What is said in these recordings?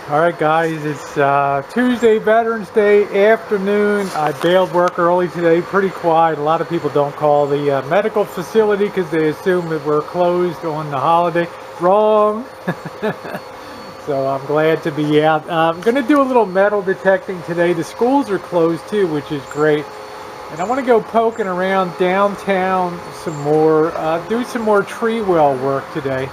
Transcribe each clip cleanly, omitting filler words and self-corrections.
Alright guys, it's Tuesday, Veterans Day afternoon. I bailed work early today, pretty quiet. A lot of people don't call the medical facility because they assume that we're closed on the holiday. Wrong! So I'm glad to be out. I'm going to do a little metal detecting today. The schools are closed too, which is great. And I want to go poking around downtown some more, do some more tree well work today.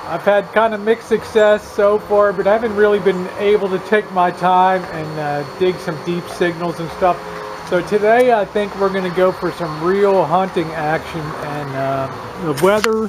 I've had kind of mixed success so far, but I haven't really been able to take my time and dig some deep signals and stuff. So today I think we're going to go for some real hunting action. And the weather,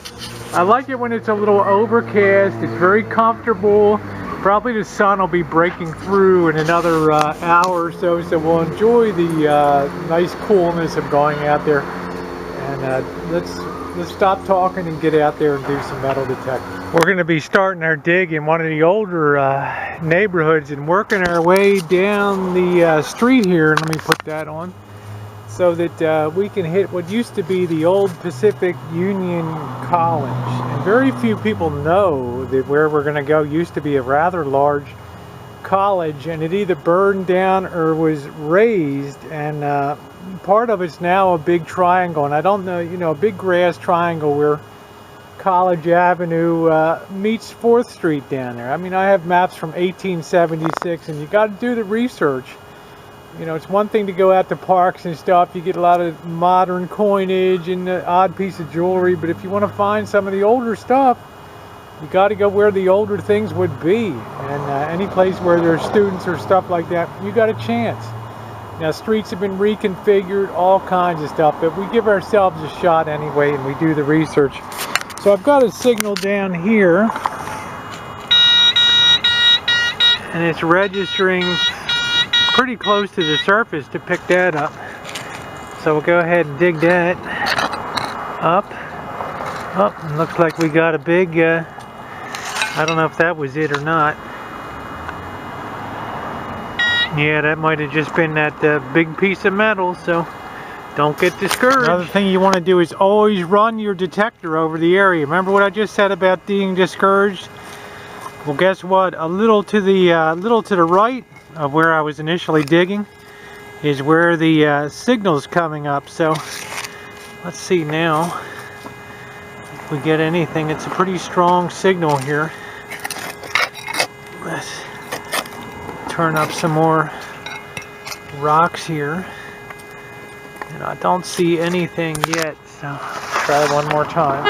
I like it when it's a little overcast. It's very comfortable. Probably the sun will be breaking through in another hour or so, so we'll enjoy the nice coolness of going out there. And let's stop talking and get out there and do some metal detecting. We're going to be starting our dig in one of the older neighborhoods and working our way down the street here. Let me put that on so that we can hit what used to be the old Pacific Union College. And very few people know that where we're going to go used to be a rather large college, and it either burned down or was razed, and part of it's now a big triangle, and I don't know, you know, a big grass triangle where College Avenue meets 4th Street down there. I mean, I have maps from 1876, and you got to do the research. You know, it's one thing to go out to parks and stuff. You get a lot of modern coinage and an odd piece of jewelry, but if you want to find some of the older stuff, you got to go where the older things would be. And any place where there's students or stuff like that, you got a chance. Now, streets have been reconfigured, all kinds of stuff, but we give ourselves a shot anyway, and we do the research. So I've got a signal down here, and it's registering pretty close to the surface to pick that up. So we'll go ahead and dig that up. Oh, and looks like we got a big, I don't know if that was it or not. Yeah, that might have just been that big piece of metal, so don't get discouraged. Another thing you want to do is always run your detector over the area. Remember what I just said about being discouraged? Well, guess what? A little to the right of where I was initially digging is where the signal's coming up. So let's see now if we get anything. It's a pretty strong signal here. Let's turn up some more rocks here. And I don't see anything yet, so try one more time.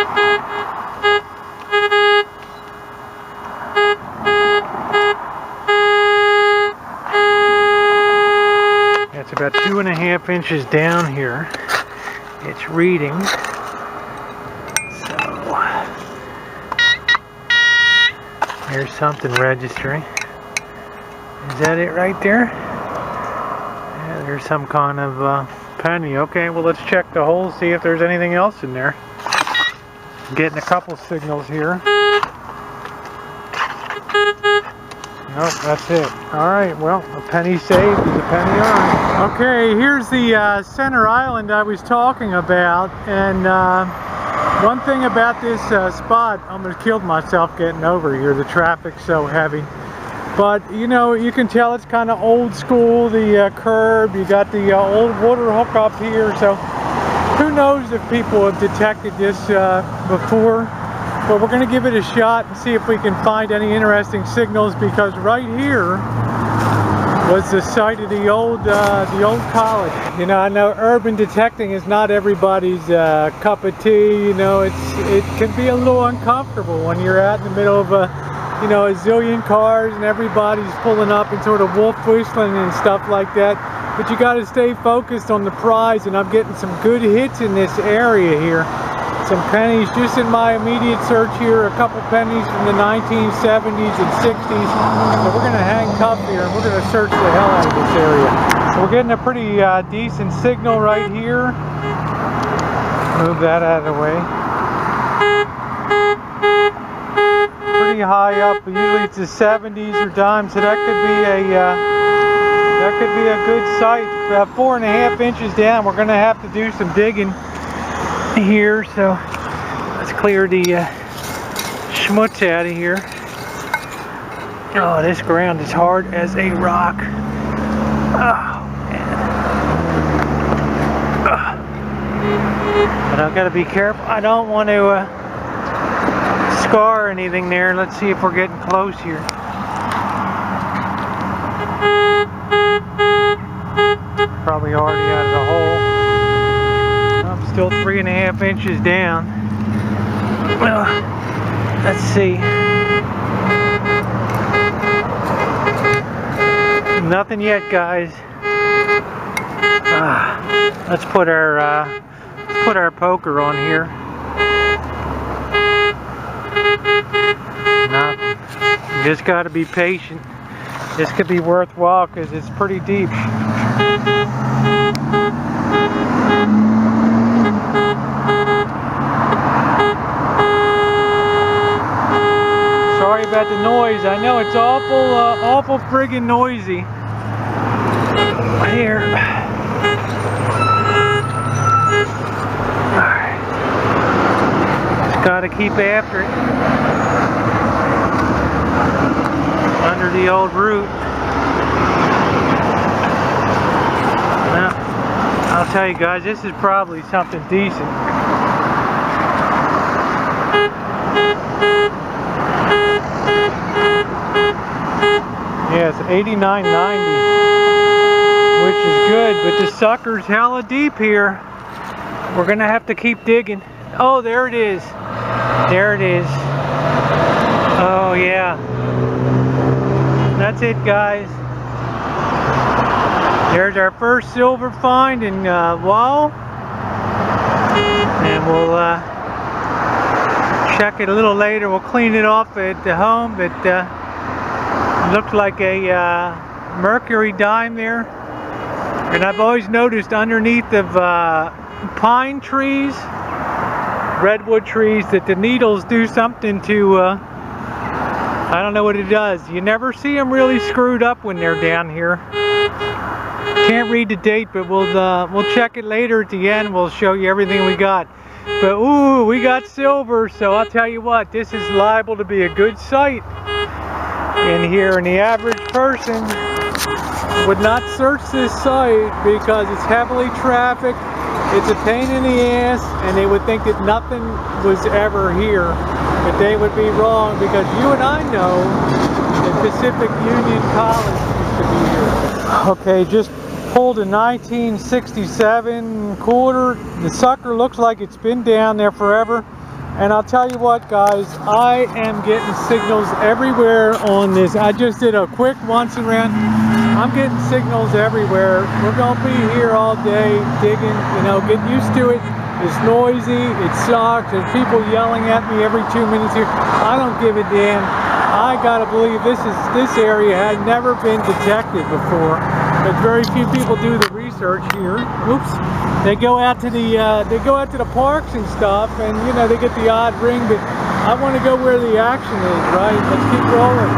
It's about 2.5 inches down here. It's reading. So there's something registering. Is that it right there? Yeah, there's some kind of penny. Okay, well, let's check the hole, see if there's anything else in there. I'm getting a couple signals here. Nope, that's it. Alright, well, a penny saved is a penny earned. Okay, here's the center island I was talking about, and one thing about this spot, I almost killed myself getting over here. The traffic's so heavy. But, you know, you can tell it's kind of old school, the curb, you got the old water hookup here, so who knows if people have detected this before. But we're going to give it a shot and see if we can find any interesting signals, because right here was the site of the old college. You know, I know urban detecting is not everybody's cup of tea. You know, it can be a little uncomfortable when you're out in the middle of a zillion cars and everybody's pulling up and sort of wolf whistling and stuff like that. But you got to stay focused on the prize, and I'm getting some good hits in this area here. Some pennies just in my immediate search here, a couple pennies from the 1970s and 60s. So we're going to handcuff here and we're going to search the hell out of this area. So we're getting a pretty decent signal right here. Move that out of the way. Pretty high up. Usually it's the 70s or dimes, so that could be a good site. About 4.5 inches down. We're going to have to do some digging here, so let's clear the schmutz out of here. Oh, this ground is hard as a rock. Oh, man. But I've got to be careful. I don't want to scar anything there. Let's see if we're getting close here. Probably already out of the hole. I'm still 3.5 inches down. Well, let's see. Nothing yet, guys. Let's put our poker on here. Nothing. You just got to be patient. This could be worthwhile because it's pretty deep. Sorry about the noise. I know it's awful friggin' noisy. Here. Alright. Just gotta keep after it. Under the old root. Now, I'll tell you guys, this is probably something decent. Yeah, it's 89.90, which is good, but the sucker's hella deep here. We're gonna have to keep digging. Oh, there it is. There it is. Oh, yeah. That's it, guys. There's our first silver find in Wall. And we'll check it a little later. We'll clean it off at the home, but looked like a mercury dime there. And I've always noticed underneath of pine trees, redwood trees, that the needles do something to, I don't know what it does. You never see them really screwed up when they're down here. Can't read the date, but we'll check it later at the end. We'll show you everything we got. But ooh, we got silver, so I'll tell you what, this is liable to be a good site in here, and the average person would not search this site because it's heavily trafficked, it's a pain in the ass, and they would think that nothing was ever here. But they would be wrong, because you and I know that Pacific Union College used to be here. Okay, just pulled a 1967 quarter. The sucker looks like it's been down there forever. And I'll tell you what, guys, I am getting signals everywhere on this. I just did a quick once around. I'm getting signals everywhere. We're going to be here all day digging, you know, get used to it. It's noisy, it sucks, there's people yelling at me every 2 minutes here. I don't give a damn. I gotta believe this area had never been detected before. But very few people do the research here. Oops. They go out to the parks and stuff, and you know, they get the odd ring, but I want to go where the action is, right? Let's keep rolling.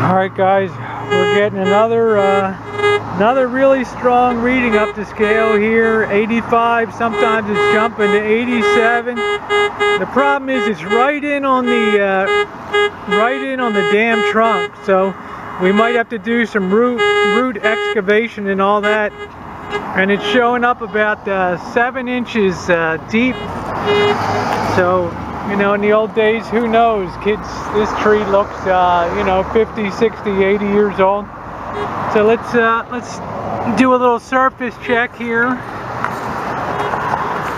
Alright guys, we're getting another really strong reading up the scale here. 85, sometimes it's jumping to 87. The problem is it's right in on the damn trunk, so we might have to do some root excavation and all that. And it's showing up about 7 inches deep. So, you know, in the old days, who knows, kids, this tree looks, you know, 50, 60, 80 years old. So let's do a little surface check here.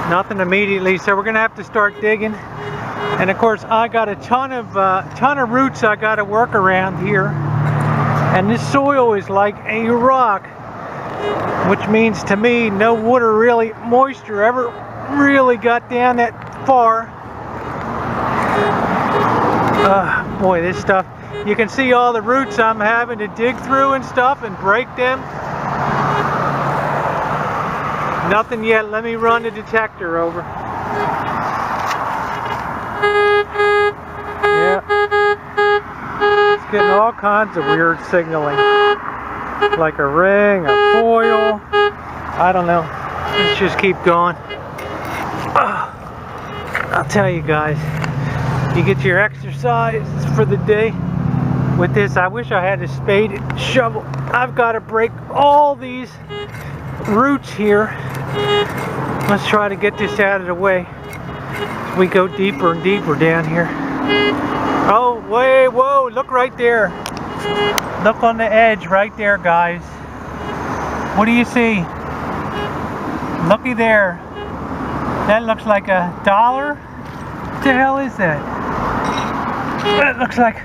Nothing immediately, so we're gonna have to start digging. And of course, I got a ton of roots I got to work around here. And this soil is like a rock, which means to me no water really, moisture ever really got down that far. Boy, this stuff, you can see all the roots I'm having to dig through and stuff and break them. Nothing yet. Let me run the detector over. Yeah. It's getting all kinds of weird signaling. Like a ring, a foil. I don't know. Let's just keep going. I'll tell you guys, you get your exercise for the day with this. I wish I had a spade and shovel. I've got to break all these roots here. Let's try to get this out of the way. We go deeper and deeper down here. Oh, wait, whoa, look right there. Look on the edge right there, guys. What do you see? Looky there. That looks like $1. What the hell is that? That looks like...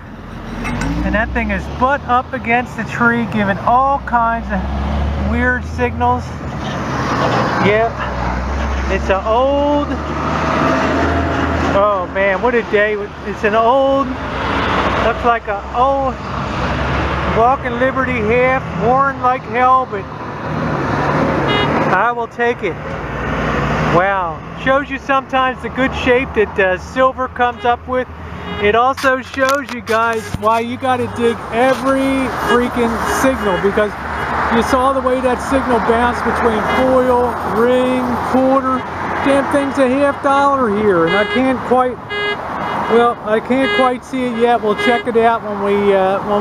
And that thing is butt up against the tree, giving all kinds of weird signals. Yep. It's an old... Oh man, what a day. It's an old... Looks like an old Walking Liberty half, worn like hell, but I will take it. Wow. Shows you sometimes the good shape that silver comes up with. It also shows you guys why you got to dig every freaking signal, because you saw the way that signal bounced between foil, ring, quarter. Damn thing's $50 here, and I can't quite see it yet. We'll check it out when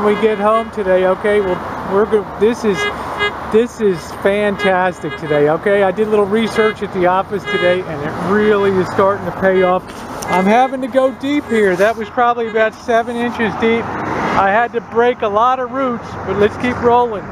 we get home today. Okay, we're good. This is fantastic today. Okay, I did a little research at the office today, and it really is starting to pay off. I'm having to go deep here. That was probably about 7 inches deep. I had to break a lot of roots, but let's keep rolling.